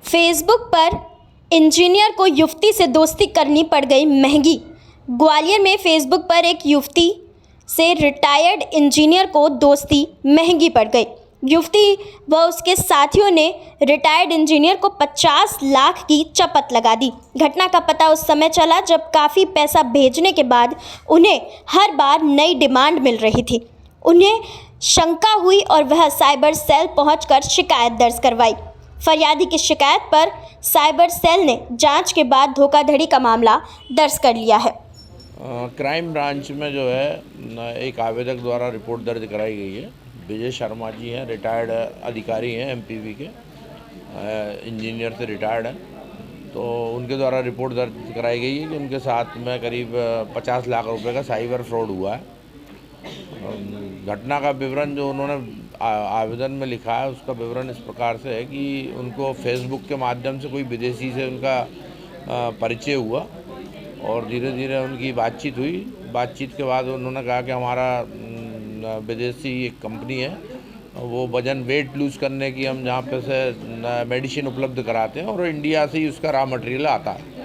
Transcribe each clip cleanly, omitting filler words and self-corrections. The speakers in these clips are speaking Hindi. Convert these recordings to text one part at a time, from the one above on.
फेसबुक पर इंजीनियर को युवती से दोस्ती करनी पड़ गई महंगी। ग्वालियर में फेसबुक पर एक युवती से रिटायर्ड इंजीनियर को दोस्ती महंगी पड़ गई। युवती व उसके साथियों ने रिटायर्ड इंजीनियर को 50 लाख की चपत लगा दी। घटना का पता उस समय चला जब काफ़ी पैसा भेजने के बाद उन्हें हर बार नई डिमांड मिल रही थी। उन्हें शंका हुई और वह साइबर सेल पहुंचकर शिकायत दर्ज करवाई। फरियादी की शिकायत पर साइबर सेल ने जांच के बाद धोखाधड़ी का मामला दर्ज कर लिया है। क्राइम ब्रांच में जो है एक आवेदक द्वारा रिपोर्ट दर्ज कराई गई है। विजय शर्मा जी हैं, रिटायर्ड अधिकारी हैं, एमपीवी के इंजीनियर से रिटायर्ड हैं। तो उनके द्वारा रिपोर्ट दर्ज कराई गई है कि उनके साथ में करीब 50 लाख रुपए का साइबर फ्रॉड हुआ है। घटना का विवरण जो उन्होंने आवेदन में लिखा है उसका विवरण इस प्रकार से है कि उनको फेसबुक के माध्यम से कोई विदेशी से उनका परिचय हुआ और धीरे धीरे उनकी बातचीत हुई। बातचीत के बाद उन्होंने कहा कि हमारा विदेशी एक कंपनी है, वो वजन वेट लूज़ करने की हम जहाँ पे से मेडिसिन उपलब्ध कराते हैं और इंडिया से ही उसका रॉ मटेरियल आता है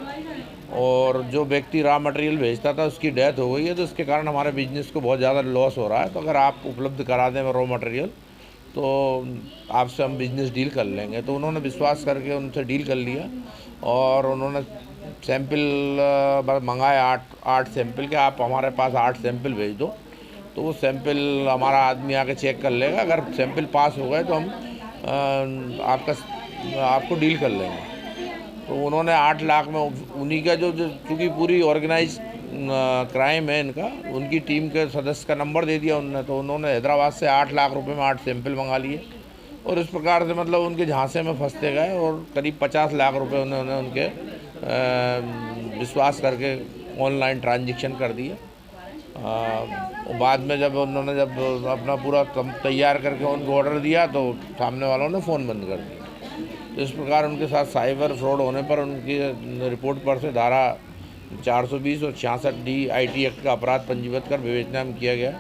और जो व्यक्ति रॉ मटेरियल भेजता था उसकी डेथ हो गई है, तो इसके कारण हमारे बिजनेस को बहुत ज़्यादा लॉस हो रहा है। तो अगर आप उपलब्ध करा दें रॉ मटेरियल तो आपसे हम बिजनेस डील कर लेंगे। तो उन्होंने विश्वास करके उनसे डील कर लिया और उन्होंने सैंपल मंगाए 8 सैंपल के, आप हमारे पास 8 सैंपल भेज दो तो वो सैंपल हमारा आदमी आके चेक कर लेगा। अगर सैंपल पास हो गए तो हम आपको डील कर लेंगे। तो उन्होंने 8 लाख में उन्हीं का जो चूँकि पूरी ऑर्गेनाइज क्राइम है इनका, उनकी टीम के सदस्य का नंबर दे दिया उन्होंने। तो उन्होंने हैदराबाद से 8 लाख रुपए में 8 सैंपल मंगा लिए और इस प्रकार से मतलब उनके झांसे में फंसते गए और करीब 50 लाख रुपए उन्होंने उनके विश्वास करके ऑनलाइन ट्रांजेक्शन कर दिए। बाद में जब उन्होंने अपना पूरा तैयार करके उनको ऑर्डर दिया तो सामने वालों ने फ़ोन बंद कर दिया। तो इस प्रकार उनके साथ साइबर फ्रॉड होने पर उनकी रिपोर्ट पर से धारा 420 और 66D IT एक्ट का अपराध पंजीबद्ध कर विवेचना में किया गया।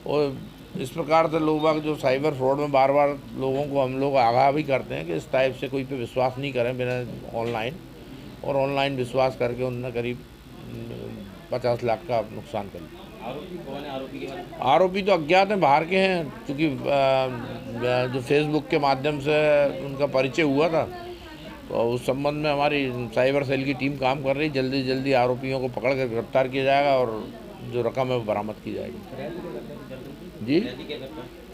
और इस प्रकार से लोग जो साइबर फ्रॉड में बार बार लोगों को हम लोग आगाह भी करते हैं कि इस टाइप से कोई पे विश्वास नहीं करें बिना ऑनलाइन, और ऑनलाइन विश्वास करके उन्होंने करीब 50 लाख का नुकसान कर लिया। आरोपी कौन है? आरोपी के बारे में आरोपी तो अज्ञात हैं, बाहर के हैं, क्योंकि जो फेसबुक के माध्यम से उनका परिचय हुआ था। तो उस संबंध में हमारी साइबर सेल की टीम काम कर रही। जल्दी से जल्दी आरोपियों को पकड़ कर गिरफ्तार किया जाएगा और जो रकम है वो बरामद की जाएगी। जी,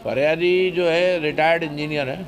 फरियादी जो है रिटायर्ड इंजीनियर है।